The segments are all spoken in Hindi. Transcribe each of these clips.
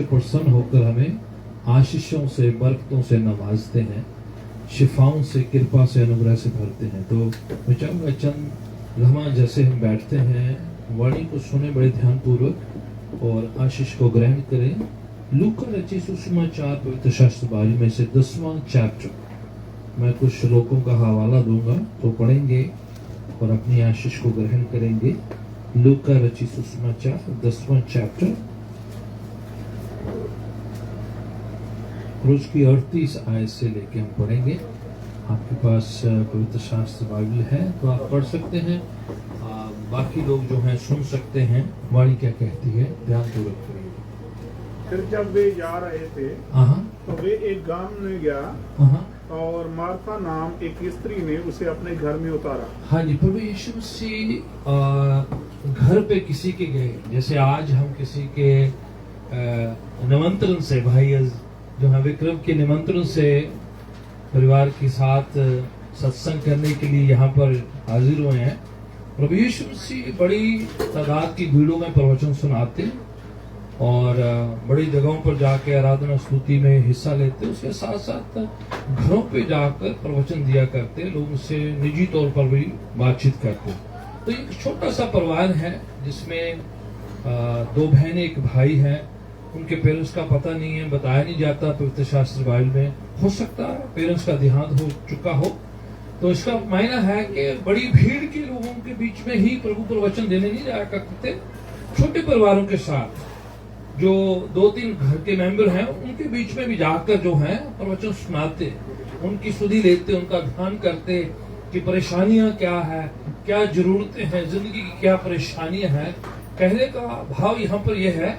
प्रसन्न होकर हमें आशीषों से बरकतों से नवाजते हैं, शिफाओं से, कृपा से, अनुग्रह से भरते हैं। तो मैं चाहूँगा चंद लम्हा जैसे हम बैठते हैं, वाणी को सुने बड़े ध्यान पूर्वक और आशीष को ग्रहण करें। लूका रचित सुसमाचार पवित्र शास्त्र बारी में से 10वां चैप्टर, मैं कुछ श्लोकों का हवाला दूंगा तो पढ़ेंगे और अपनी आशीष को ग्रहण करेंगे। लूका रचित सुसमाचार 10वां चैप्टर, रोज की 38 आयत से लेके हम पढ़ेंगे। आपके पास पवित्र शास्त्र बाइबल है तो आप पढ़ सकते हैं, बाकी लोग जो हैं सुन सकते हैं वाणी क्या कहती है, ध्यान पूर्वक करिए। फिर जब वे जा रहे थे तो वे एक गांव में गया और मार्था नाम एक स्त्री ने उसे अपने घर में उतारा। हाँ जी, प्रभु यीशु मसीह घर पे किसी के गए, जैसे आज हम किसी के निमंत्रण से, भाई जो है विक्रम के निमंत्रण से परिवार के साथ सत्संग करने के लिए यहाँ पर हाजिर हुए हैं। प्रभु यीशु मसीह बड़ी तादाद की भीड़ों में प्रवचन सुनाते और बड़ी जगहों पर जाके आराधना स्तुति में हिस्सा लेते, उसके साथ साथ घरों पे जाकर प्रवचन दिया करते, लोगों से निजी तौर पर भी बातचीत करते। तो एक छोटा सा परिवार है जिसमें 2 बहनें एक भाई है। उनके पेरेंट्स का पता नहीं है, बताया नहीं जाता पवित्र शास्त्र बाइबल में। हो सकता है पेरेंट्स का देहांत हो चुका हो, तो इसका मायना है कि बड़ी भीड़ के लोगों के बीच में ही प्रभु प्रवचन देने नहीं जाया करते। छोटे परिवारों के साथ जो 2-3 घर के मेंबर हैं उनके बीच में भी जाकर जो है प्रवचन सुनाते, उनकी सुधि लेते, उनका ध्यान करते कि परेशानियां क्या है, क्या जरूरतें हैं, जिंदगी की क्या परेशानियां हैं। कहने का भाव यहाँ पर यह है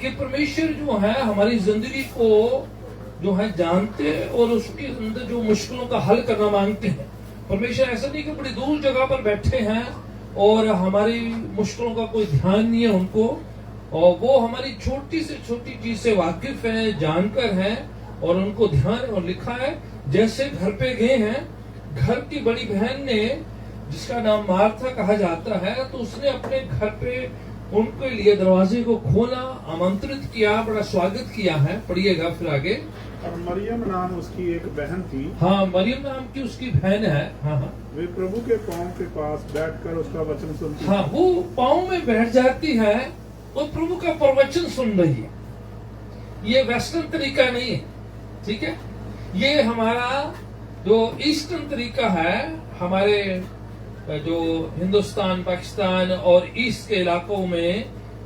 कि परमेश्वर जो है हमारी जिंदगी को जो है जानते और उसके अंदर जो मुश्किलों का हल करना मांगते हैं। परमेश्वर ऐसा नहीं कि बड़ी दूर जगह पर बैठे हैं और हमारी मुश्किलों का कोई ध्यान नहीं है उनको, और वो हमारी छोटी से छोटी चीज से वाकिफ है, जानकर है और उनको ध्यान और लिखा है। जैसे घर पे गए हैं, घर की बड़ी बहन ने, जिसका नाम मार्था कहा जाता है, तो उसने अपने घर पे उनके लिए दरवाजे को खोला, आमंत्रित किया, बड़ा स्वागत किया है। पढ़िएगा फिर आगे। और मरियम नाम उसकी एक बहन थी। हाँ, मरियम नाम की उसकी बहन है। हाँ, वे प्रभु के पांव के पास बैठकर उसका वचन सुनती। हाँ, वो पांव में बैठ जाती है और प्रभु का प्रवचन सुन रही है। ये वेस्टर्न तरीका नहीं है, ठीक है। ये हमारा जो ईस्टर्न तरीका है, हमारे जो हिंदुस्तान, पाकिस्तान और ईस्ट के इलाकों में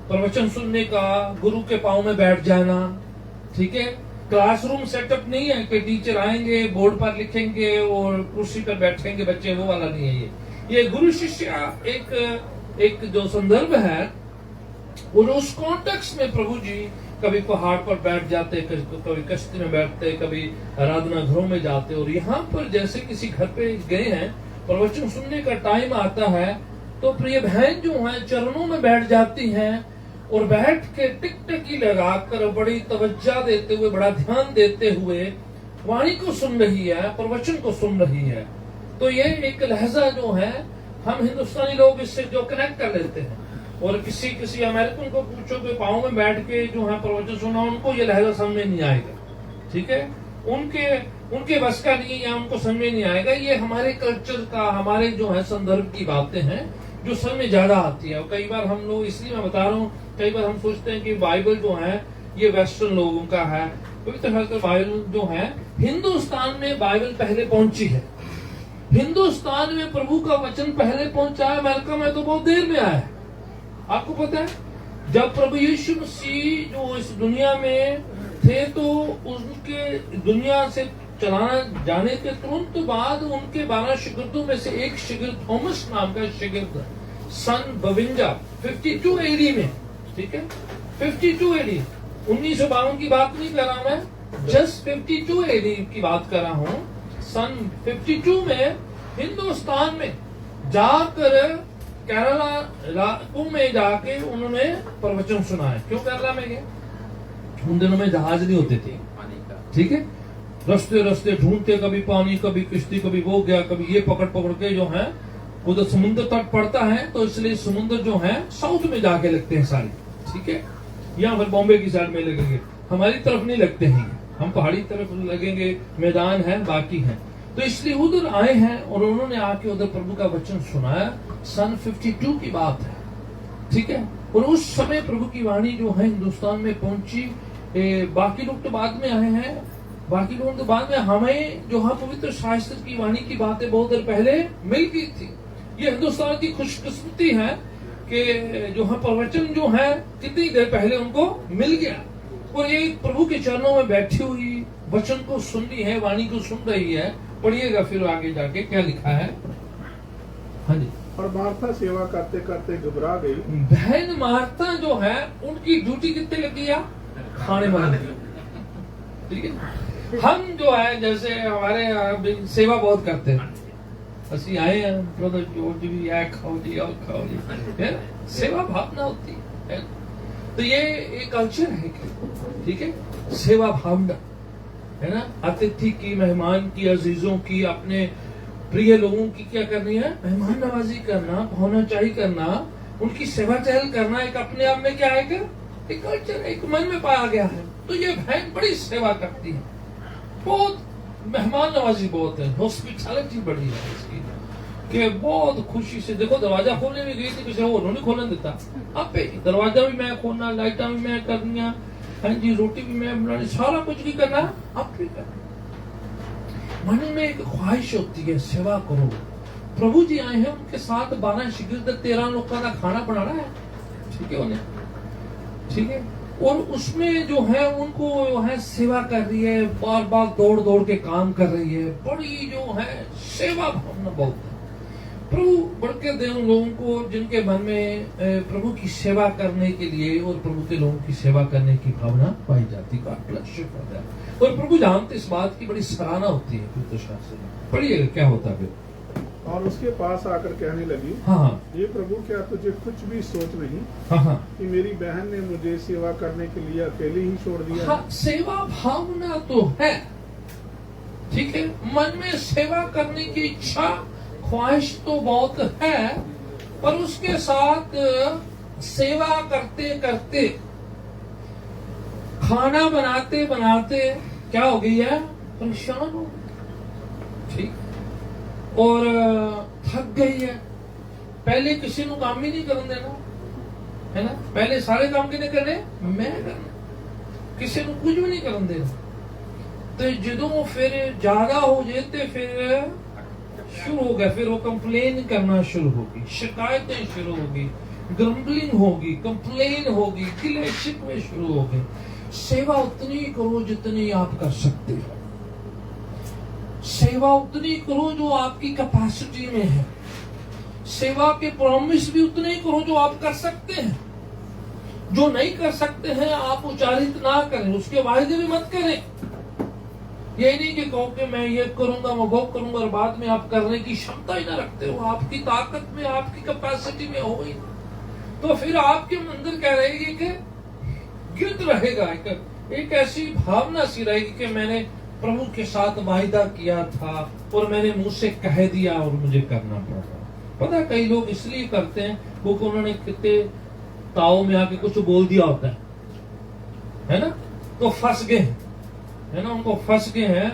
प्रवचन सुनने का, गुरु के पांव में बैठ जाना, ठीक है। क्लासरूम सेटअप नहीं है कि टीचर आएंगे, बोर्ड पर लिखेंगे और कुर्सी पर बैठेंगे बच्चे, वो वाला नहीं है। ये गुरु शिष्य एक जो संदर्भ है, और उस कॉन्टेक्स्ट में प्रभु जी कभी पहाड़ पर बैठ जाते, कभी कश्ती में बैठते, कभी आराधना घरों में जाते। और यहाँ पर जैसे किसी घर पे गए हैं, प्रवचन सुनने का टाइम आता है, तो प्रिय बहन जो है चरणों में बैठ जाती हैं और बैठ के टिकटकी लगाकर बड़ी तवज्जो देते हुए, बड़ा ध्यान देते हुए वाणी को सुन रही है, प्रवचन को सुन रही है। तो ये एक लहजा जो है, हम हिंदुस्तानी लोग इससे जो कनेक्ट कर लेते हैं। और किसी अमेरिकन को पूछो कि पाँव में बैठ के जो है प्रवचन सुना, उनको ये लहजा समझ में नहीं आएगा, ठीक है। उनके बस का नहीं, या उनको समझ में नहीं आएगा। ये हमारे कल्चर का, हमारे जो है संदर्भ की बातें हैं जो समझ में ज्यादा आती है। और कई बार हम लोग, इसलिए मैं बता रहा हूँ, कई बार हम सोचते हैं कि बाइबल जो है ये वेस्टर्न लोगों का है। पवित्र शास्त्र बाइबल जो है, हिंदुस्तान में बाइबल पहले पहुंची है। हिंदुस्तान में प्रभु का वचन पहले पहुंचा है। अमेरिका में तो बहुत देर में आया है। आपको पता है, जब प्रभु यीशु मसीह जो इस दुनिया में थे, तो उनके दुनिया से चलाना जाने के तुरंत बाद उनके 12 शिगिर्दों में से एक शिगिर्द, थॉमस नाम का शिगिर्द, सन 52 एडी में, ठीक है, 52 एडी, 1952 की बात नहीं कर रहा मैं, जस्ट 52 एडी की बात कर रहा हूँ। सन 52 में हिंदुस्तान में जाकर केरला में जाके उन्होंने प्रवचन सुना है। क्यों केरला में गए? उन दिनों में जहाज नहीं होते थे, ठीक है। रस्ते ढूंढते, कभी पानी, कभी किश्ती, कभी वो गया, कभी ये पकड़ के जो है, उधर समुद्र तट पड़ता है, तो इसलिए समुद्र जो है साउथ में जाके लगते हैं सारे, ठीक है। या फिर बॉम्बे की साइड में लगेंगे, हमारी तरफ नहीं लगते हैं, हम पहाड़ी तरफ लगेंगे, मैदान है, बाकी है। तो इसलिए उधर आए हैं और उन्होंने आके उधर प्रभु का वचन सुनाया। सन 52 की बात है, ठीक है। और उस समय प्रभु की वाणी जो है हिंदुस्तान में पहुंची। बाकी लोग तो बाद में आए हैं, बाकी लोगों के बाद में हमें जो है पवित्र शास्त्र की वाणी की बातें बहुत देर पहले मिल गई थी। ये हिंदुस्तान की खुशकिस्मती है कि जो है प्रवचन जो है कितनी देर पहले उनको मिल गया, और ये प्रभु के चरणों में बैठी हुई वचन को सुन रही है, वाणी को सुन रही है। पढ़िएगा फिर आगे जाके क्या लिखा है। हाँ जी। और मार्था सेवा करते करते घबरा गई। बहन मार्था जो है उनकी ड्यूटी कितने लगी है, खाने बनाने, ठीक है। हम जो है जैसे हमारे सेवा बहुत करते हैं, असि आए हैं ब्रदर जो भी है, खाओ जी और खाओ जी, है सेवा भावना होती है। तो ये एक कल्चर है, ठीक है, सेवा भावना है ना। अतिथि की, मेहमान की, अजीजों की, अपने प्रिय लोगों की क्या करनी है, मेहमान नवाजी करना, भावनाचाही करना, उनकी सेवा टहल करना, एक अपने आप में क्या है, एक कल्चर, एक मन में पाया गया है। तो ये बहन बड़ी सेवा करती है, बहुत मेहमान नवाजी बहुत है, हॉस्पिटैलिटी बड़ी है इसकी, कि बहुत खुशी से। देखो दरवाजा खोलने में गई थी, किसी और नहीं खोलने देता, आप दरवाजा भी मैं खोलना, लाइटा भी मैं करनिया, हाँ जी, रोटी भी मैं बनानी, सारा कुछ भी करना आप भी करना। मन में एक ख्वाहिश होती है, सेवा करो। प्रभु जी आए हैं, उनके साथ 12 शिगिर्द 13 लोग का खाना बनाना है, ठीक है उन्हें, ठीक है। और उसमें जो है उनको जो है सेवा कर रही है, बार बार दौड़ दौड़ के काम कर रही है, बड़ी जो है सेवा भावना बहुत है। प्रभु बरकत दे उन लोगों को जिनके मन में प्रभु की सेवा करने के लिए और प्रभु के लोगों की सेवा करने की भावना पाई जाती है। और प्रभु जानते इस बात की बड़ी सराहना होती है। पवित्र शास्त्र में पढ़िएगा क्या होता है फिर। और उसके पास आकर कहने लगी, हाँ, ये प्रभु क्या तुझे कुछ भी सोच नहीं, हाँ, कि मेरी बहन ने मुझे सेवा करने के लिए अकेले ही छोड़ दिया। हाँ, सेवा भावना तो है, ठीक है, मन में सेवा करने की इच्छा ख्वाहिश तो बहुत है, पर उसके साथ सेवा करते करते, खाना बनाते बनाते क्या हो गई है, परेशान हो, ठीक, और थक गई है। पहले किसी को काम ही नहीं करने देना, है ना, पहले सारे काम किने करने, मैं करना, किसी को कुछ भी नहीं करने देना। तो ਜਦੋਂ फिर ज्यादा हो जाते फिर शुरू हो गया, फिर वो कंप्लेन करना शुरू होगी, शिकायतें शुरू होगी, ग्रम्बलिंग होगी, कंप्लेन होगी, गिले शिकवे शुरू हो गए। सेवा उतनी करो जितनी आप कर सकते हो, सेवा उतनी करो जो आपकी कैपेसिटी में है, सेवा के प्रॉमिस भी उतने ही करो जो आप कर सकते हैं। जो नहीं कर सकते हैं आप उच्चारित ना करें, उसके वायदे भी मत करें। ये नहीं कि कहो कि मैं ये करूंगा, मैं वो करूंगा, और बाद में आप करने की क्षमता ही ना रखते हो, आपकी ताकत में, आपकी कैपेसिटी में हो ही, तो फिर आपके अंदर क्या रहेगी कि गिल्ट रहेगा, एक ऐसी भावना सी रहेगी कि मैंने प्रभु के साथ वायदा किया था और मैंने मुंह से कह दिया और मुझे करना पड़ा। पता कई लोग इसलिए करते हैं क्योंकि उन्होंने कितने ताव में आके कुछ बोल दिया होता है ना, तो फंस गए, है ना, उनको फंस गए हैं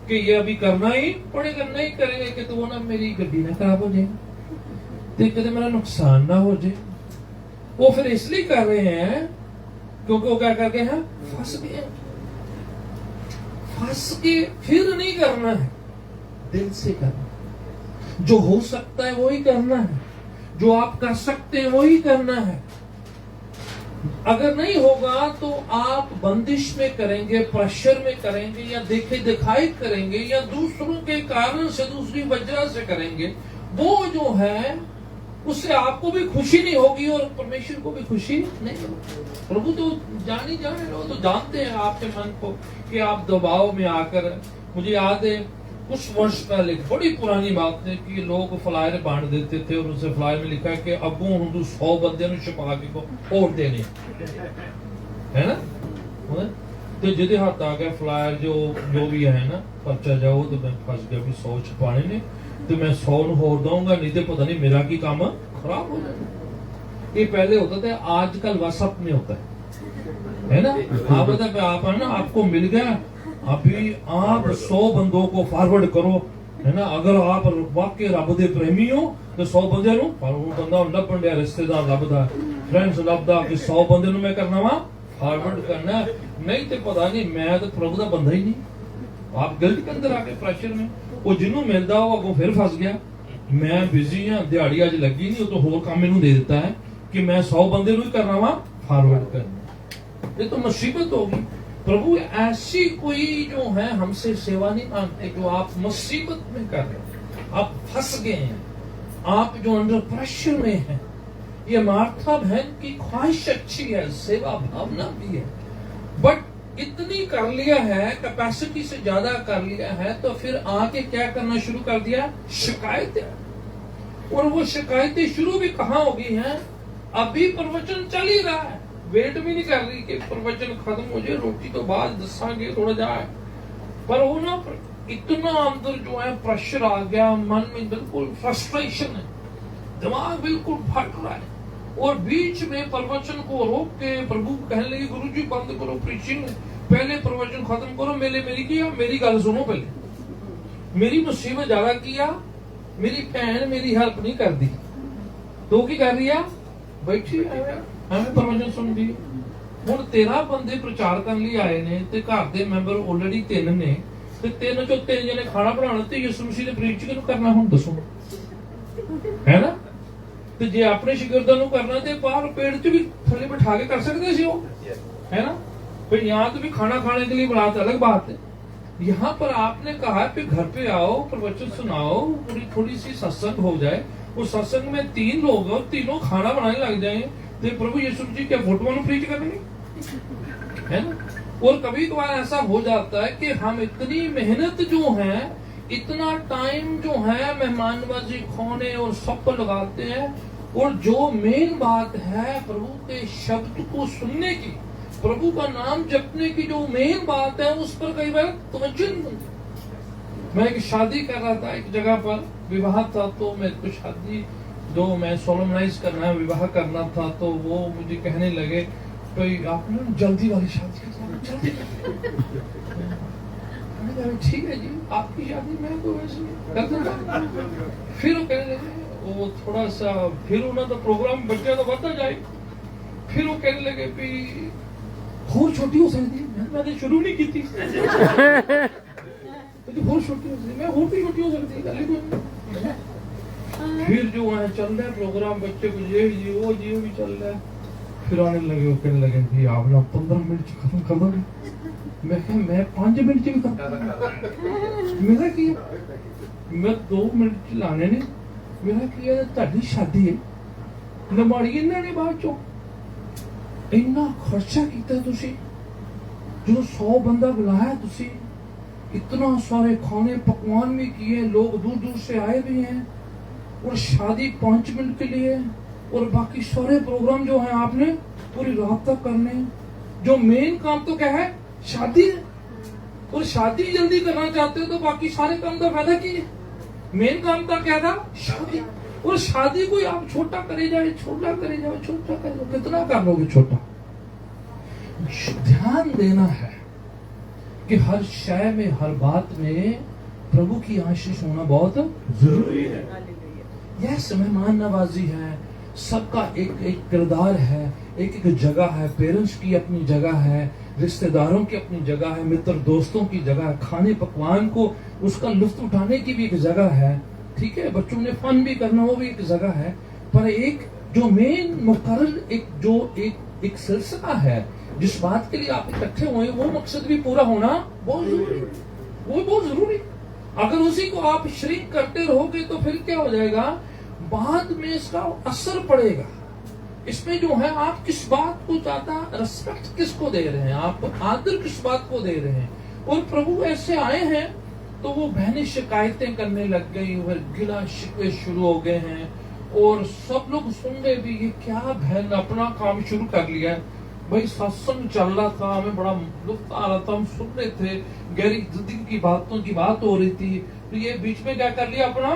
कि ये अभी करना ही पड़ेगा, नहीं करेंगे कि तो वो ना मेरी गड्डी ना खराब हो जाए, तो कहते मेरा नुकसान ना हो जाए। वो फिर इसलिए कर रहे हैं क्योंकि वो क्या कर गए हैं, फंस गए। फंस के फिर नहीं करना है, दिल से करना, जो हो सकता है वो ही करना है, जो आप कर सकते हैं वो ही करना है। अगर नहीं होगा तो आप बंदिश में करेंगे, प्रेशर में करेंगे, या देखे दिखाई करेंगे, या दूसरों के कारण से, दूसरी वजह से करेंगे, वो जो है उससे आपको भी खुशी नहीं होगी और परमेश्वर को भी खुशी नहीं होगी। प्रभु तो जान ही जाने, वो तो जानते हैं आपके मन को कि आप दबाव में आकर। मुझे याद है कुछ वर्ष पहले बड़ी पुरानी बात है कि लोग फ्लायर बांट देते थे और उसे फ्लायर में लिखा है कि अगू हूं 100 बंदे छुपा के को और देने, है ना, तो जिदे हाथ आ गया फ्लायर जो भी है ना, पर्चा जाओ, तो मैं फंस गया भी 100 छुपाने ने, तो मैं 100 होर दूंगा, नहीं तो पता नहीं मेरा की काम खराब हो जाएगा। ये पहले होता था, आजकल व्हाट्सएप में होता है, है ना। आप बता आप है ना, आपको मिल गया, अभी आप 100 बंदों को फॉरवर्ड करो, है ना। अगर आप वाकई रब दे प्रेमी हो तो 100 बंदे नु बंदा लभन दिया, रिश्तेदार लभदा, फ्रेंड्स लभदा कि 100 बंदे नु मैं करना वा फॉरवर्ड करना, नहीं तो पता नहीं मैं तो प्रभु का बंदा ही नहीं। आप गिल्ट के अंदर आके प्रेशर में, वो जिन्हों मिलता वो अगों फिर फस गया, मैं बिजी हाँ, दिहाड़ी अज लगी नहीं, तो होर काम मैनू दे देता है कि मैं 100 बंदे नु ही करना वा फॉरवर्ड करना। ये तो मुसीबत होगी। प्रभु ऐसी कोई जो है हमसे सेवा नहीं मांगते जो आप मुसीबत में कर रहे हैं, आप फंस गए हैं, आप जो अंडर प्रेशर में हैं। ये मार्था बहन की ख्वाहिश अच्छी है, सेवा भावना भी है, बट इतनी कर लिया है, कैपेसिटी से ज्यादा कर लिया है, तो फिर आके क्या करना शुरू कर दिया, शिकायतें। और वो शिकायतें शुरू भी कहाँ हो गई हैं, अभी प्रवचन चल ही रहा है, वेट भी नहीं कर रही कि प्रवचन खत्म हो जाए, रोटी तो बाद दसांगे थोड़ा जाए, पर वो ना इतना अंदर जो है प्रेशर आ गया, मन में बिल्कुल फ्रस्ट्रेशन है, दिमाग बिल्कुल फट रहा है। और बीच में प्रवचन को रोक के प्रभु कहने लगे, गुरु जी बंद करो प्रीचिंग, पहले प्रवचन खत्म करो, मेरी किया, मेरी गल सुनो पहले। मेरी मुसीबत ज्यादा किया, मेरी भैन मेरी हेल्प नहीं कर दी, तो की कर रही है, बैठी हमें प्रवचन सुन दी। हुण 13 बंदे प्रचार करने लिए आए ने, ते घर दे मैंबर ऑलरेडी 3 ने, ते 3 चों 3 जने खाना बनाना, ते यीशु मसीह ने प्रीच किहनूं करना, हुण दसो, है ना। ते जे अपने शिगिर्दां नूं करना ते बाहर पेड़ च भी थल्ले बिठा के कर सकते सी, है ना। फिर यहाँ तो भी खाना खाने के लिए बुलाते, अलग बात है। यहाँ पर आपने कहा कि घर पे आओ, प्रवचन सुनाओ, थोड़ी सी सत्संग हो जाए, उस सत्संग में 3 लोग हो, तीनों खाना बनाने लग जाए, तो प्रभु यीशु जी क्या फोटो में प्रीच करेंगे, है ना। और कभी कभार ऐसा हो जाता है कि हम इतनी मेहनत जो है, इतना टाइम जो है मेहमानबाजी खाने और सब पर लगाते हैं, और जो मेन बात है प्रभु के शब्द को सुनने की, प्रभु का नाम जपने की जो मेन बात है, उस पर कई बार तवज्जो नहीं होती। मैं एक शादी कर रहा था, एक जगह पर विवाह था, तो मेरे को शादी जो मैं सोलमनाइज करना है, विवाह करना था, तो वो मुझे कहने लगे, तो आपने जल्दी वाली शादी जल्दी ठीक है जी, आपकी शादी मैं तो वैसे कर दूंगा। फिर वो कहने लगे, वो थोड़ा सा फिर उन्होंने तो प्रोग्राम बच्चे तो बढ़ता जाए, फिर वो कहने लगे भी और छोटी हो सकती है, मैंने शुरू नहीं की थी, तो और छोटी हो सकती, मैं और भी छोटी हो सकती है। फिर जो है चल रहा है प्रोग्राम, बच्चे को ये वो भी चल रहा है। फिर आने लगे, वो कहने लगे कि आप ना 15 मिनट खत्म कर दोगे, मैं 5 मिनट भी मेरा किया, मैं 2 मिनट लाने ने मेरा किया, ताड़ी शादी है नमाड़ी इन्होंने बाद चो इन्ना खर्चा किया, तुसी जो 100 बंदा बुलाया, तुसी इतना सारे खाने पकवान भी किए, लोग दूर दूर से आए भी हैं, और शादी 5 मिनट के लिए, और बाकी सारे प्रोग्राम जो है आपने पूरी रात तक करने। जो मेन काम तो क्या है, शादी है, और शादी जल्दी करना चाहते हो तो बाकी सारे काम का फायदा की है। मेन काम का क्या था, शादी। और शादी को आप छोटा करे जाए, छोटा करे जाए, छोटा करे जाए, कितना कर लोगे छोटा। ध्यान देना है कि हर शय में, हर बात में प्रभु की आशीष होना बहुत जरूरी है। यस, मेहमान नवाजी है, सबका एक एक किरदार है, एक एक जगह है, पेरेंट्स की अपनी जगह है, रिश्तेदारों की अपनी जगह है, मित्र दोस्तों की जगह है, खाने पकवान को उसका लुत्फ उठाने की भी एक जगह है, ठीक है, बच्चों ने फन भी करना, वो भी एक जगह है। पर एक जो मेन मुकर्रर एक सिलसिला है, जिस बात के लिए आप इकट्ठे हुए, वो मकसद भी पूरा होना बहुत जरूरी, वो बहुत जरूरी। अगर उसी को आप श्रिंक करते रहोगे तो फिर क्या हो जाएगा, बाद में इसका असर पड़ेगा। इसमें जो है आप किस बात को ज्यादा रिस्पेक्ट किसको दे रहे हैं, आप आदर किस बात को दे रहे हैं। और प्रभु ऐसे आए हैं तो वो बहनें शिकायतें करने लग गई, और गिला शिकवे शुरू हो गए हैं, और सब लोग सुन रहे भी, ये क्या बहन अपना काम शुरू कर लिया है। भाई सत्संग चल रहा था, हमें बड़ा लुत्फ आ रहा था, हम सुन रहे थे, गहरी जिंदगी की बातों की बात हो रही थी, तो ये बीच में क्या कर लिया, अपना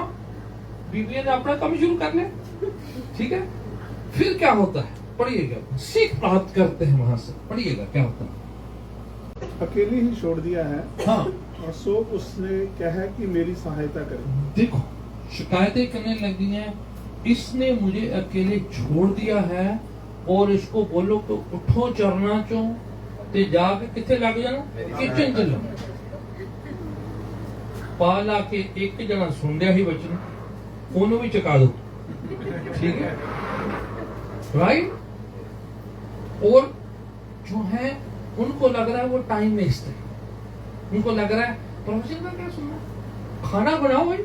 बीवी ने अपना काम शुरू कर लिया। ठीक है, फिर क्या होता है, पढ़िएगा, सीख प्राप्त करते हैं वहां से। पढ़िएगा क्या होता है। अकेले ही छोड़ दिया है हाँ, और सो उसने कहा कि मेरी सहायता करे। देखो शिकायतें करने लगी हैं, इसने मुझे अकेले छोड़ दिया है और इसको बोलो तो उठो चरना चो ते जाके किथे लग जाना, किचन च लो। पाला के एक जना सुन लिया ही बचन, ओनू भी चका दो, ठीक है, राइट। और जो है उनको लग रहा है वो टाइम वेस्ट है, उनको लग रहा है प्रवचन का क्या सुनना, खाना बनाओ भाई,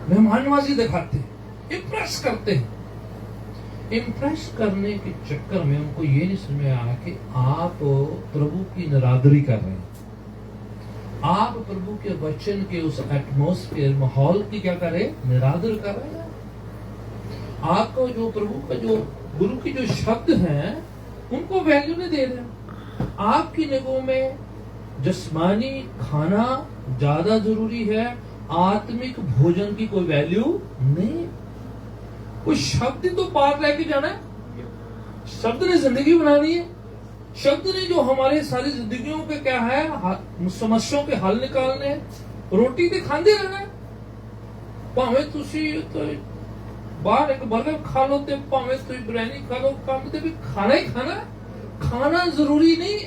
मेहमान नवाजी दिखाते हैं, इम्प्रेस करते हैं। इम्प्रेस करने के चक्कर में उनको ये नहीं समझ में आया कि आप प्रभु की निरादरी कर रहे हैं, आप प्रभु के वचन के उस एटमॉस्फेयर माहौल की क्या कर रहे हैं, निरादर कर रहे हैं। आपको जो प्रभु का जो गुरु की जो शब्द हैं उनको वैल्यू नहीं दे रहे। आपकी निगाहों में जिस्मानी खाना ज्यादा जरूरी है, आत्मिक भोजन की कोई वैल्यू नहीं। कोई शब्द तो पार लेके जाना है, शब्द ने जिंदगी बनानी है, शब्द ने जो हमारे सारी जिंदगियों के क्या है समस्याओं के हल निकालने हैं। रोटी तो खाते रहना है, भावे तुसी तो बाहर एक बर्गर खा लो ते भावे तुसी बिरयानी खा लो, काम ते भी खाना ही खाना है। खाना जरूरी नहीं।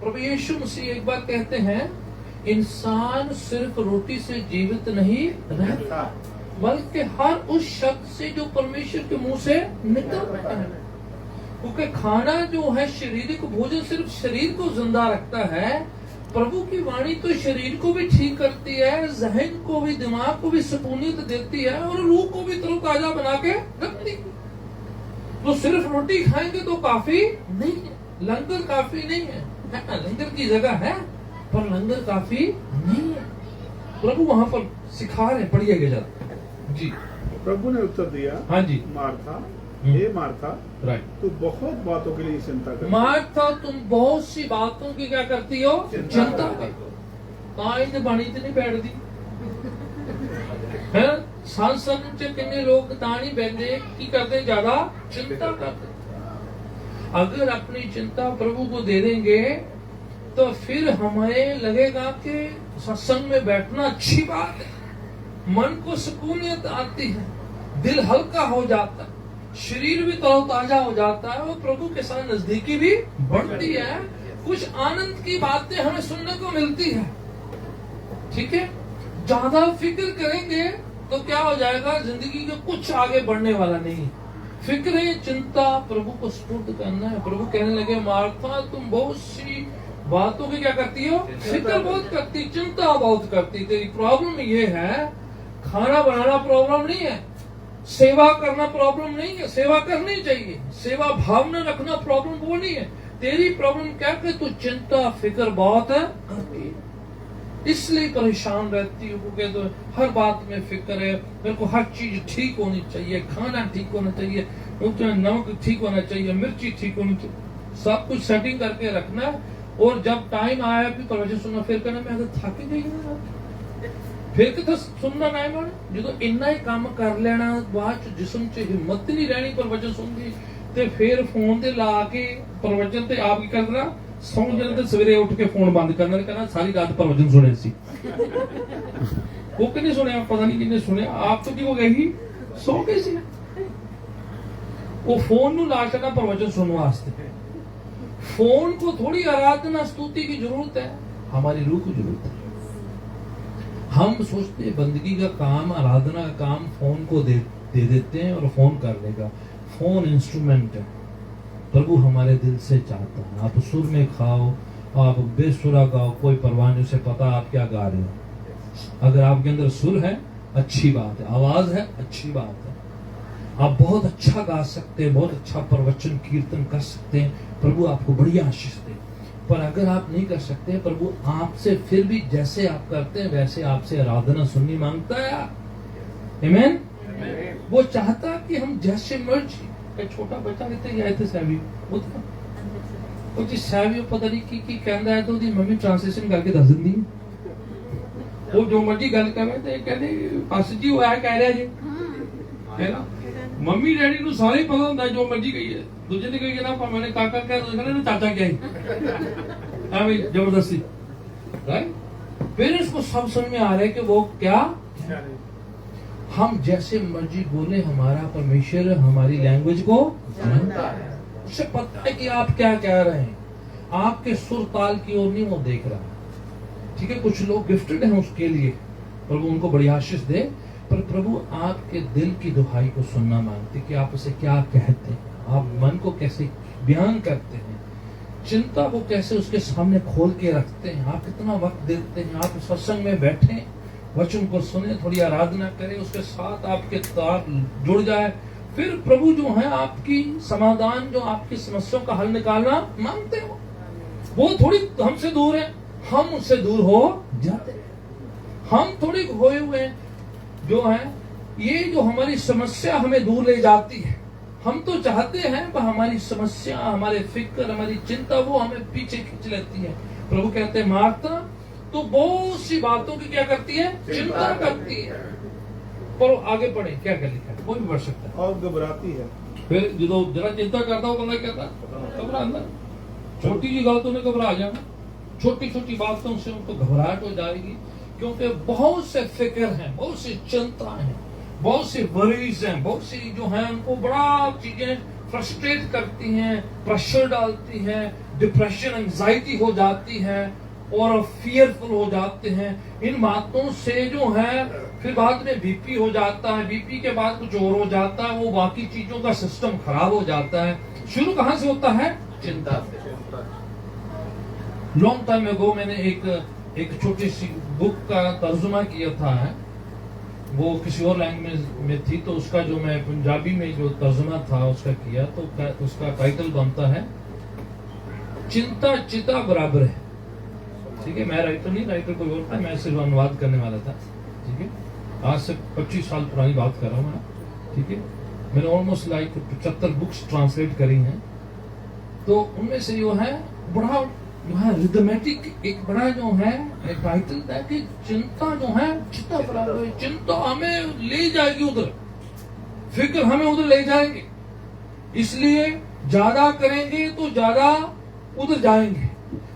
प्रभु यीशु मसीह एक बार कहते हैं, इंसान सिर्फ रोटी से जीवित नहीं रहता बल्कि हर उस शब्द से जो परमेश्वर के मुंह से निकलता है। क्योंकि खाना जो है शारीरिक भोजन सिर्फ शरीर को जिंदा रखता है, प्रभु की वाणी तो शरीर को भी ठीक करती है, जहन को भी, दिमाग को भी सुकूनियत देती है और रूह को भी तरोताजा बना के रखती है। तो सिर्फ रोटी खाएंगे तो काफी नहीं है, लंगर काफी नहीं है, लंगर की जगह है पर लंगर काफी नहीं है। प्रभु वहां पर सिखा रहे, पढ़िएगा जरा जी। प्रभु ने उत्तर दिया, हाँ जी, मार्था, हे मार्था, राइट, तू बहुत बातों के लिए चिंता कर। मार्था तुम बहुत सी बातों की क्या करती हो, चिंता करती। बाणी तो नहीं बैठती है, सांसद कितने लोग तानी बैठे की करते, ज्यादा चिंता करते। अगर अपनी चिंता प्रभु को दे देंगे तो फिर हमें लगेगा कि सत्संग में बैठना अच्छी बात है, मन को सुकूनियत आती है, दिल हल्का हो जाता है, शरीर भी तरोताजा हो जाता है और प्रभु के साथ नजदीकी भी बढ़ती है, कुछ आनंद की बातें हमें सुनने को मिलती है। ठीक है, ज्यादा फिक्र करेंगे तो क्या हो जाएगा, जिंदगी के कुछ आगे बढ़ने वाला नहीं। फिक्र चिंता प्रभु को सुपुर्द करना है। प्रभु कहने लगे, मार्था तुम बहुत सी बातों की क्या करती हो, फिक्र बहुत करती, चिंता बहुत करती। तेरी प्रॉब्लम ये है, खाना बनाना प्रॉब्लम नहीं है, सेवा करना प्रॉब्लम नहीं है, सेवा करनी चाहिए, सेवा भावना रखना प्रॉब्लम वो नहीं है। तेरी प्रॉब्लम क्या कि तू चिंता फिक्र बहुत है करती है, इसलिए परेशान रहती हूँ। क्योंकि तो हर बात में फिक्र है, मेरे को हर चीज ठीक होनी चाहिए, खाना ठीक होना चाहिए, नमक ठीक होना चाहिए, मिर्ची ठीक होनी चाहिए, सब कुछ सेटिंग करके रखना। और जब टाइम आया कि प्रवचन सुनना, फिर कहना मैं अगर थक गई हूँ, फिर कितना सुनना ना है। जो इन्ना ही काम कर लेना, बाद जिसम च हिम्मत नहीं रहनी प्रवचन सुनती, ते फिर फोन ते ला के प्रवचन ते आप की करना, सौ जन ते सवेरे उठ के फोन बंद करना, कहना सारी रात प्रवचन सुने सी। वो किन्ने सुने, पता नहीं किन्ने सुने, आप तो की हो गई सो गए सी। वो फोन नु ला करना प्रवचन सुनने वास्ते। फोन को थोड़ी आराधना स्तुति की जरूरत है, हमारी रूह को जरूरत है। हम सोचते हैं बंदगी का काम, आराधना का काम फोन को दे देते हैं और फोन कर लेगा। फोन इंस्ट्रूमेंट है, प्रभु हमारे दिल से चाहता है। आप सुर में खाओ, आप बेसुरा गाओ, कोई परवाह नहीं, उसे पता आप क्या गा रहे हो। अगर आपके अंदर सुर है अच्छी बात है, आवाज है अच्छी बात है, आप बहुत अच्छा गा सकते हैं, बहुत अच्छा प्रवचन कीर्तन कर सकते हैं, प्रभु आपको बढ़िया आशीष दे। पर अगर आप नहीं कर सकते, प्रभु आपसे फिर भी जैसे आप करते हैं वैसे आपसे आराधना सुननी मांगता है। आमीन। वो चाहता कि हम जैसे मर्जी, छोटा बच्चा लेते आए थे सैवी, वो जी सैवी पता नहीं की कहता है तो उसकी मम्मी ट्रांसलेशन करके दस दी। वो जो मर्जी गल करे तो कहते पास जी वो कह रहा जी, है ना, ਮੰਮੀ ਡੈਡੀ ਨੂੰ ਸਾਰੇ ਹੀ ਪਤਾ ਹੁੰਦਾ ਜੋ ਮਰਜੀ ਕਹੀ ਹੈ, ਦੂਜੇ ਨੇ ਕਹੀ ਨਾ ਭਾਵੇਂ ਨੇ ਕਾਕਾ ਕਹਿ ਦੋ ਕਹਿੰਦੇ ਚਾਚਾ क्या ही ਐਵੇਂ जबरदस्ती राइट। पेरेंट्स को सब समझ में आ रहा है कि वो क्या, हम जैसे मर्जी बोले हमारा परमेश्वर हमारी लैंग्वेज को जानता है, उसे पता है कि आप क्या कह रहे हैं, आपके सुर ताल की ओर नहीं वो देख रहा। ठीक है, कुछ लोग गिफ्टेड हैं उसके लिए, प्रभु उनको बड़ी आशीष दे, पर प्रभु आपके दिल की दुहाई को सुनना मांगते कि आप उसे क्या कहते हैं, आप मन को कैसे बयान करते हैं, चिंता को कैसे उसके सामने खोल के रखते हैं, आप कितना वक्त देते हैं, आप सत्संग में बैठे वचन को सुने, थोड़ी आराधना करें, उसके साथ आपके तार जुड़ जाए, फिर प्रभु जो है आपकी समाधान, जो आपकी समस्याओं का हल निकालना मांगते हो। वो थोड़ी हमसे दूर है, हम उससे दूर हो जाते हैं। हम थोड़ी खोए हुए हैं, जो है ये जो हमारी समस्या हमें दूर ले जाती है। हम तो चाहते हैं पर हमारी समस्या, हमारे फिक्र, हमारी चिंता वो हमें पीछे खींच लेती है। प्रभु कहते हैं मार्था तो बहुत सी बातों की क्या करती है, चिंता करती है। पर आगे पढ़े क्या क्या लिखा है, वो भी बढ़ सकता है। और घबराती है। फिर जो जरा चिंता करता हो बंदा कहता घबराना, छोटी जी बातों में घबरा जाना, छोटी छोटी बातों से उनको घबराहट हो जाएगी, क्योंकि बहुत से फिक्र हैं, बहुत सी चिंता है, बहुत सी वरीज हैं, बहुत सी जो है उनको बड़ा चीजें फ्रस्ट्रेट करती हैं, प्रेशर डालती हैं, डिप्रेशन एंजाइटी हो जाती है और फियरफुल हो जाते हैं। इन बातों से जो है फिर बाद में बीपी हो जाता है, बीपी के बाद कुछ और हो जाता है, वो बाकी चीजों का सिस्टम खराब हो जाता है। शुरू कहां से होता है, चिंता से। लॉन्ग टाइम अगो मैंने एक छोटी सी बुक का तर्जुमा किया था, वो किसी और लैंग्वेज में थी, तो उसका जो मैं पंजाबी में जो तर्जुमा था उसका किया, तो उसका टाइटल बनता है चिंता चिता बराबर है। ठीक है, मैं राइटर नहीं, राइटर कोई और था, मैं सिर्फ अनुवाद करने वाला था। ठीक है, आज से 25 साल पुरानी बात कर रहा हूँ मैं। ठीक है, मैंने ऑलमोस्ट लाइक 75 बुक्स ट्रांसलेट करी हैं, तो उनमें से जो है बड़ा जो है रिदमेटिक एक बड़ा जो है एक टाइटल है कि चिंता जो है चिता बराबर है। चिंता हमें ले जाएगी उधर, फिक्र हमें उधर ले जाएंगे, इसलिए ज्यादा करेंगे तो ज्यादा उधर जाएंगे।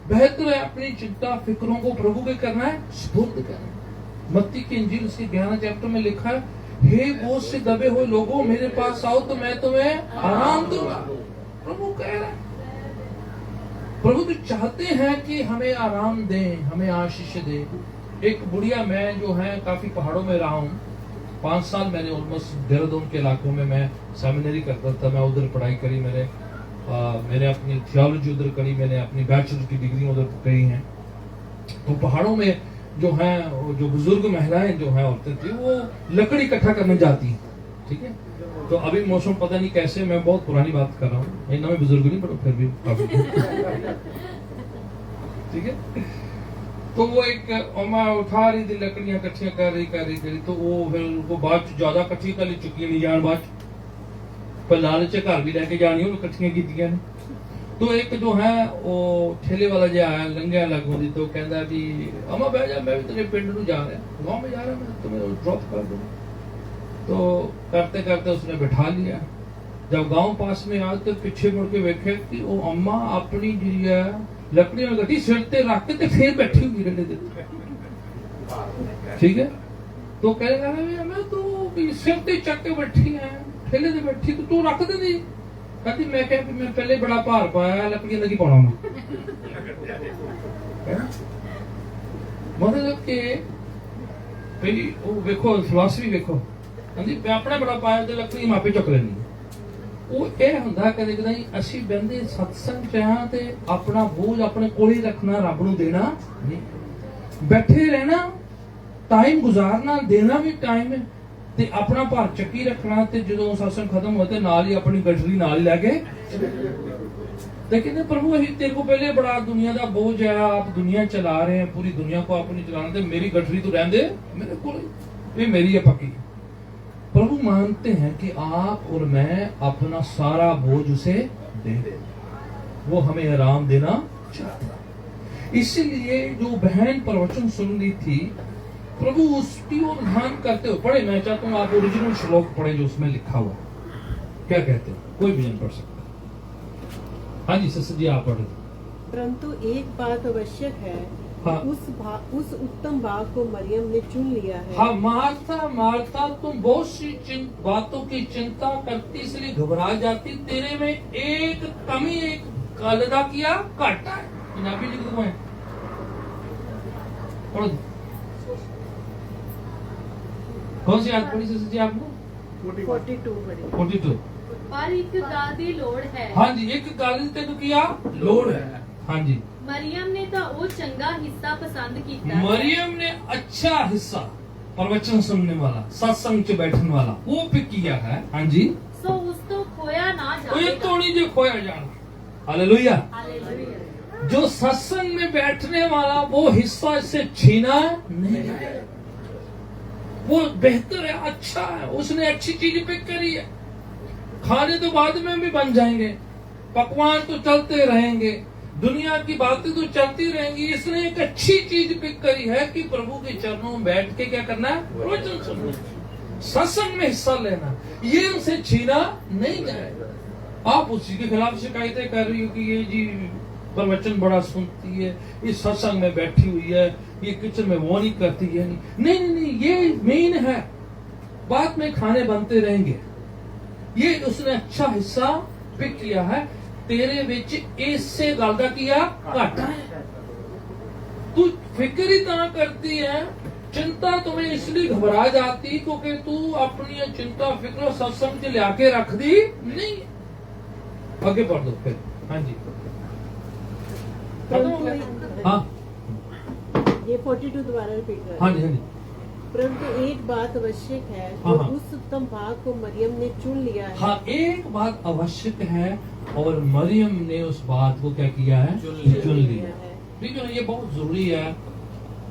बेहतर है अपनी चिंता फिक्रों को प्रभु के करना है, स्फूर्त करना है। मत्ती की इंजील उसके 11 चैप्टर में लिखा है, हे बोझ से दबे हुए लोगों मेरे पास आओ तो मैं तुम्हें आराम दूंगा। प्रभु कह रहा है, प्रभु तो चाहते हैं कि हमें आराम दें, हमें आशीष दे। एक बुढ़िया, मैं जो है काफी पहाड़ों में रहा हूँ, 5 साल मैंने ऑलमोस्ट देहरादून के इलाकों में मैं सेमिनरी करता था, मैं उधर पढ़ाई करी, मैंने अपनी थियोलॉजी उधर करी, मैंने अपनी बैचलर की डिग्री उधर करी हैं। तो पहाड़ों में जो है जो बुजुर्ग महिलाएं जो है औरतें थी, वो लकड़ी इकट्ठा करने जाती हैं। ठीक है, तो अभी मौसम पता नहीं कैसे, मैं बहुत पुरानी बात कर रहा हूँ, इतना में बुजुर्ग नहीं पर फिर भी काफी। ठीक है, तो वो एक अम्मा उठा रही थी लकड़ियां इकट्ठियां कर रही, तो वो फिर उनको बाद ज्यादा इकट्ठी कर ली, चुकी नहीं जान बाद पर लालच घर भी लेके जानी हो इकट्ठियां कीतियां ने। तो एक जो है वो ठेले वाला जो आया लंघिया लगों दी, तो कहता भी अम्मा बह जा, मैं भी तेरे पिंड नूं जा रहा, गांव में जा रहा, मैं तुम्हें ड्रॉप कर दूं। तो करते करते उसने बिठा लिया। जब गांव पास में आया तो पीछे मुड़ के देखे कि वो अम्मा अपनी जी है लकड़ी में गड्डी सिर ते रख के फिर बैठी हुई रेले दे। ठीक है, तो कह रहा मैं तो सिर ते चक के बैठी है, ठेले ते बैठी, तो तू रख दे दी। कहती मैं कह मैं पहले बड़ा भार पाया, लकड़ियां लगी पाना मैं। मतलब कि भाई वो देखो फिलॉसफी देखो, कहती मैं अपना बड़ा पाया तो लकड़ी मापे चुक लेनी। ਉਹ ਇਹ ਹੁੰਦਾ ਕਦੇ ਕਦੇ ਅਸੀਂ ਬੰਦੇ ਸਤਸੰਗ ਚ ਆ ਤੇ ਆਪਣਾ ਬੋਝ ਆਪਣੇ ਕੋਲ ਹੀ ਰੱਖਣਾ, ਰੱਬ ਨੂੰ ਦੇਣਾ ਨਹੀਂ, ਬੈਠੇ ਰਹਿਣਾ, ਟਾਈਮ ਗੁਜ਼ਾਰਨਾ, ਦੇਣਾ ਵੀ ਟਾਈਮ ਹੈ ਤੇ ਆਪਣਾ ਭਾਰ ਚੱਕੀ ਰੱਖਣਾ, ਤੇ ਜਦੋਂ ਸਤਸੰਗ ਖਤਮ ਹੋਏ ਤੇ ਨਾਲ ਹੀ ਆਪਣੀ ਗੱਠੜੀ ਨਾਲ ਹੀ ਲੈ ਕੇ ਤੇ ਕਹਿੰਦੇ प्रभु ਅਸੀਂ तेरे को पहले बड़ा दुनिया का बोझ है, आप दुनिया चला रहे हैं, पूरी दुनिया को आप नहीं चलाते, मेरी गठरी तो रहने दे मेरे को, ये मेरी है पक्की। प्रभु मानते हैं कि आप और मैं अपना सारा बोझ उसे दे, वो हमें आराम देना चाहता है। इसीलिए जो बहन प्रवचन सुन रही थी, प्रभु उसकी ओर ध्यान करते हुए पढ़े, मैं चाहता हूँ आप ओरिजिनल श्लोक पढ़े जो उसमें लिखा हुआ। क्या कहते हो? कोई भी नहीं पढ़ सकता। हाँ जी सिस्टर जी आप पढ़ो। परंतु एक बात आवश्यक है, हाँ। उस उत्तम भाग को मरियम ने चुन लिया है। हाँ मार्था मार्था तुम बहुत सी बातों की चिंता करती इसलिए घबरा जाती, तेरे में एक कमी एक गलदा किया घाटा है। पंजाबी लिख दो पढ़ो। कौन सी याद पढ़ी सिस्टर जी आपने? 42 42। पर एक गल दी लोड़ है। हाँ जी एक गल तेन किया लोड़ है। हाँ जी मरियम ने तो वो चंगा हिस्सा पसंद किया। मरियम ने अच्छा हिस्सा प्रवचन सुनने वाला सत्संग च बैठने वाला वो पिक किया है। हाँ जी सो उस तो खोया ना कोई जाएगा। तो नहीं जो खोया जाना। हालेलुया। हालेलुया। जो सत्संग में बैठने वाला वो हिस्सा इससे छीना नहीं जाएगा। वो बेहतर है अच्छा है उसने अच्छी चीज पिक करी है। खाने तो बाद में भी बन जाएंगे, पकवान तो चलते रहेंगे, दुनिया की बातें तो चलती रहेंगी। इसने एक अच्छी चीज पिक करी है कि प्रभु के चरणों में बैठ के क्या करना है? प्रवचन सुनना, सत्संग में हिस्सा लेना। ये उनसे छीना नहीं जाएगा। आप उसी के खिलाफ शिकायतें कर रही हो कि ये जी प्रवचन बड़ा सुनती है, ये सत्संग में बैठी हुई है, ये किचन में वो नहीं करती है। नहीं नहीं नहीं ये मेन है। बाद में खाने बनते रहेंगे। ये उसने अच्छा हिस्सा पिक किया है। तेरे विच इससे गल दा किया घाटा है। तू फिक्र ही ता करती है, चिंता तुम्हें इसलिए घबरा जाती क्योंकि तू अपनी चिंता फिक्र सत्संग च लिया के रख दी नहीं। आगे पढ़ दो फिर। हाँ जी हाँ ये 42 दोबारा रिपीट कर। हाँ जी हाँ जी। परंतु एक बात आवश्यक है, हाँ, जो हाँ। उस उत्तम भाग को मरियम ने चुन लिया है। हाँ एक बात आवश्यक है और मरियम ने उस बात को क्या किया है? चुन लिया। ठीक है ये बहुत जरूरी है।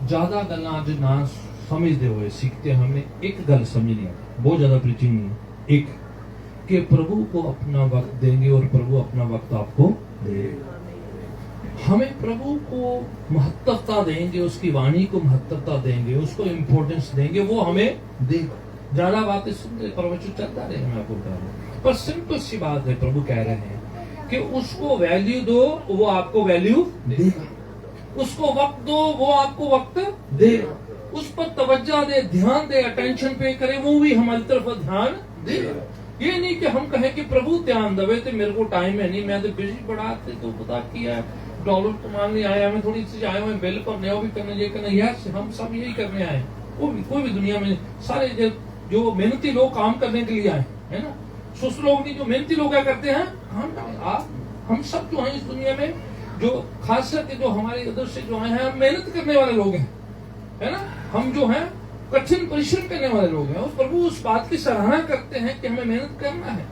ज्यादा गल्ला अज ना समझते हुए सीखते हमें एक गल समझनी है, बहुत ज्यादा प्रीचिंग नहीं। एक कि प्रभु को अपना वक्त देंगे और प्रभु अपना वक्त आपको देगा। हमें प्रभु को महत्वता देंगे, उसकी वाणी को महत्वता देंगे, उसको इम्पोर्टेंस देंगे, वो हमें देगा। ज्यादा बातें सुनते प्रवचन चलता रहे मैं आपको बता रहा हूँ, पर सिंपल सी बात है। प्रभु कह रहे हैं कि उसको वैल्यू दो, वो आपको वैल्यू देगा। उसको वक्त दो, वो आपको वक्त देगा। उस पर तवज्जो दे, ध्यान दे, अटेंशन पे करे, वो भी हमारी तरफ ध्यान देगा। ये नहीं कि हम कहें कि प्रभु ध्यान दे तो मेरे को टाइम है नहीं, मैं तो बिजी पड़ा तो पता किया डॉलर कमाने आया, मैं थोड़ी सी आया हूँ बिल भरने, वो भी करने ये करना। यस हम सब यही करने आए। कोई भी दुनिया में सारे जो मेहनती लोग काम करने के लिए आए है ना। सुस्त लोग नहीं, जो मेहनती लोग क्या करते हैं हम सब जो हैं इस दुनिया में, जो खासियत जो हमारे इधर से जो आए हैं, हम मेहनत करने वाले लोग हैं है ना। हम जो हैं कठिन परिश्रम करने वाले लोग हैं। और प्रभु उस बात की सराहना करते हैं कि हमें मेहनत करना है,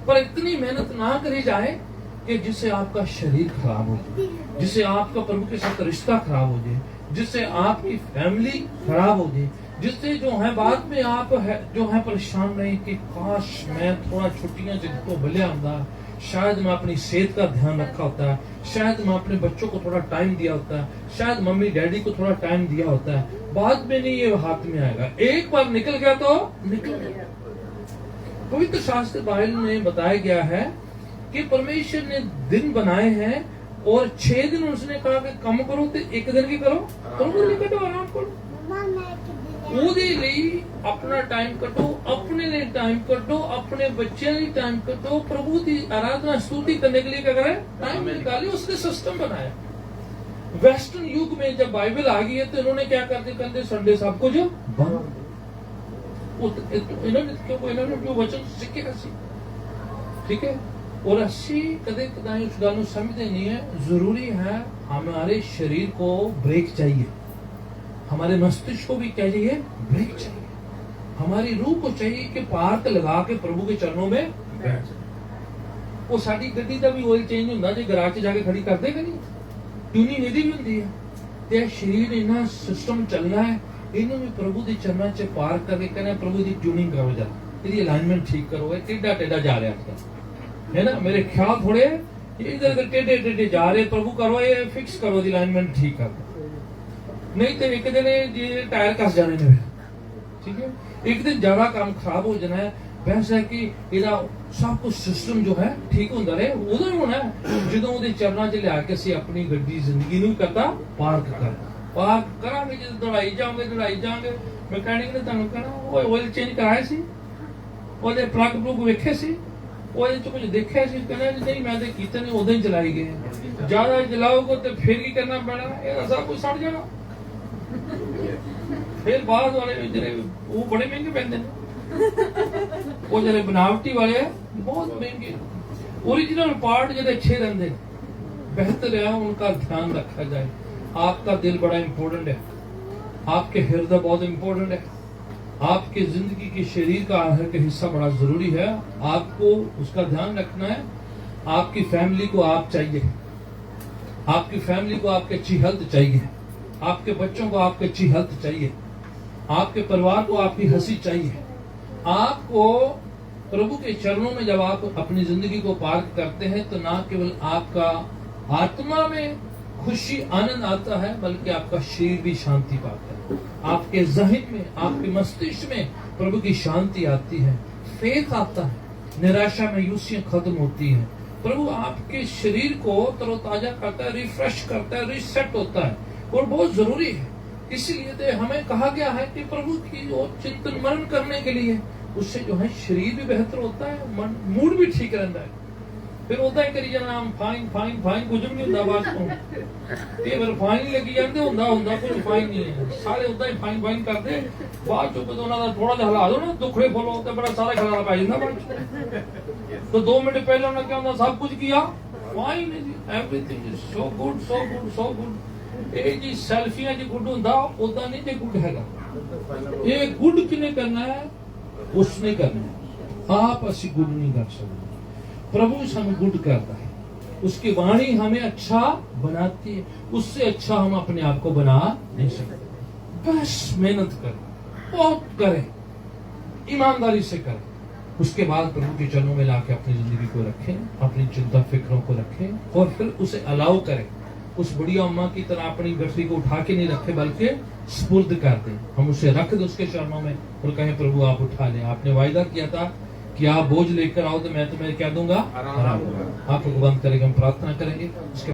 पर इतनी मेहनत ना करी जाए कि जिससे आपका शरीर खराब हो जाए, जिससे आपका प्रभु के साथ रिश्ता खराब हो जाए, जिससे आपकी फैमिली खराब हो जाए, जिससे जो है बाद में आप जो है परेशान रहे कि काश मैं थोड़ा छुट्टियां जिनको मिले आंदा, शायद मैं अपनी सेहत का ध्यान रखा होता है, शायद मैं अपने बच्चों को थोड़ा टाइम दिया होता है, शायद मम्मी डैडी को थोड़ा टाइम दिया होता है। बाद में नहीं ये हाथ में आएगा। एक बार निकल गया तो निकल गया। पवित्र शास्त्र बाइबल में बताया गया है कि परमेश्वर ने दिन बनाए हैं और 6 दिन उसने कहा कि काम करो तो एक दिन की करो, कटो आराम करो। ਉਹਦੇ ਲਈ अपना टाइम कटो, अपने लिए टाइम कटो, अपने बच्चे लिए टाइम कटो, प्रभु की आराधना स्तुति करने के लिए क्या करे टाइम निकालिए। उसने सिस्टम बनाया। वेस्टर्न युग में जब बाइबल आ गई है तो इन्होंने क्या करते कहते संडे सब कुछ बंद। इन्होंने जो वचन सीखे ठीक है। और असी कदे कदाई उस गल समझते नहीं है। जरूरी है हमारे शरीर को ब्रेक चाहिए, हमारे मस्तिष्क को भी क्या चाहिए ब्रेक चाहिए, हमारी रूह को चाहिए कि पार्क लगा के प्रभु के चरणों में बैठ जाए। वो साडी गड्डी का भी ऑयल चेंज होंदा जे गराज च जाके खड़ी कर देगा नहीं, ट्यूनिंग ਇਹਦੀ भी होंदी है। ते शरीर इन्ना सिस्टम चलना है, इन्हों भी प्रभु के चरणों च पार्क करके कहना प्रभु की ट्यूनिंग करो, जा इसकी अलाइनमेंट ठीक करो। ये टेढ़ा टेढ़ा जा रहा है ना, मेरे ख्याल थोड़े इधर उधर टेढ़े टेढ़े जा रहे। प्रभु करो ये फिक्स करो, अलाइनमेंट ठीक करो, नहीं तो एक दिन जी टायर कस जाने ने। ठीक है, एक दिन ज्यादा काम खराब हो जाना है। ਬਹਿਸ ਹੈ ਕਿ ਇਹਦਾ ਸਭ ਕੁਝ ਸਿਸਟਮ ਜੋ ਹੈ ਠੀਕ ਹੁੰਦਾ ਰਹੇ। ਉਦੋਂ ਹੀ ਹੋਣਾ ਜਦੋਂ ਉਹਦੇ ਚਰਨਾਂ 'ਚ ਲਿਆ ਕੇ ਅਸੀਂ ਆਪਣੀ ਗੱਡੀ ਜ਼ਿੰਦਗੀ ਨੂੰ ਕਰਦਾ ਪਾਰਕ ਕਰਾਂਗੇ। ਜਦੋਂ ਦੌੜਾਈ ਜਾਵਾਂਗੇ ਮਕੈਨਿਕ ਨੇ ਤੁਹਾਨੂੰ ਕਹਿਣਾ ਉਹ ਆਇਲ ਚੇਂਜ ਕਰਾਇਆ ਸੀ, ਉਹਦੇ ਪਲੱਗ ਵੇਖੇ ਸੀ, ਉਹਦੇ 'ਚ ਕੁਝ ਦੇਖਿਆ ਸੀ, ਕਹਿੰਦਾ ਨਹੀਂ ਮੈਂ ਤੇ ਕੀਤਾ ਨਹੀਂ, ਉਦੋਂ ਹੀ ਚਲਾਈ ਗਏ। ਜ਼ਿਆਦਾ ਚਲਾਓਗੇ ਤੇ ਫਿਰ ਕੀ ਕਰਨਾ ਪੈਣਾ, ਇਹਦਾ ਸਭ ਕੁਝ ਸੜ ਜਾਣਾ। ਫਿਰ ਬਾਅਦ ਵਾਲੇ ਜਿਹੜੇ ਉਹ ਬੜੇ ਮਹਿੰਗੇ ਪੈਂਦੇ ਨੇ, वो जरे बनावटी वाले बहुत महंगे। ओरिजिनल पार्ट जो अच्छे रहते बेहतर है उनका ध्यान रखा जाए। आपका दिल बड़ा इम्पोर्टेंट है, आपके हृदय बहुत इम्पोर्टेंट है, आपके जिंदगी के शरीर का आहार का हिस्सा बड़ा जरूरी है। आपको उसका ध्यान रखना है। आपकी फैमिली को आप चाहिए, आपकी फैमिली को आपकी अच्छी हेल्थ चाहिए, आपके बच्चों को आपकी अच्छी हेल्थ चाहिए, आपके परिवार को आपकी हंसी चाहिए। आपको प्रभु के चरणों में जब आप अपनी जिंदगी को पार्क करते हैं तो ना केवल आपका आत्मा में खुशी आनंद आता है बल्कि आपका शरीर भी शांति पाता है। आपके जहन में, आपके मस्तिष्क में प्रभु की शांति आती है, फेथ आता है, निराशा मायूसियां खत्म होती है। प्रभु आपके शरीर को तरोताजा करता है, रिफ्रेश करता है, रिसेट होता है और बहुत जरूरी है। इसीलिए तो हमें कहा गया है कि प्रभु की ओर चिंतन मनन करने के लिए, उससे जो है शरीर भी बेहतर होता है, मन मूड भी ठीक रहता है। फिर होता है करी जाना हम फाइन फाइन फाइन कुछ भी नहीं होता बात को ये फिर फाइन लगी जाते होंदा कुछ फाइन नहीं है, सारे उदा ही फाइन फाइन करते बाद चुप तो उन्होंने थोड़ा जिहा हिला दो ना दुखड़े फुल होते बड़ा सारा खलारा पै जाता बाद तो 2 मिनट पहले उन्होंने क्या होता सब कुछ किया फाइन है जी, everything is so good so good so good. ये जी सेल्फियां जी गुड होंदा उदा नहीं जे गुड हैगा। ये गुड किने करना है, उसने करना है, आप असी गुड नहीं कर सकते। प्रभु हमें गुड करता है, उसकी वाणी हमें अच्छा बनाती है, उससे अच्छा हम अपने आप को बना नहीं सकते। बस मेहनत करें, बहुत करें, ईमानदारी से करें, उसके बाद प्रभु के चरणों में लाके अपनी जिंदगी को रखें, अपनी चिंता फिक्रों को रखें और फिर उसे अलाउ करें। उस बुढ़िया अम्मा की तरह अपनी गठरी को उठा के नहीं रखे बल्कि स्पुर्द कर दें, हम उसे रख दें उसके चरणों में और कहें प्रभु आप उठा लें। आपने वायदा किया था कि आप बोझ लेकर आओ तो मैं तुम्हें क्या दूंगा, आराम। आपको बंद करेंगे, हम प्रार्थना करेंगे। उसके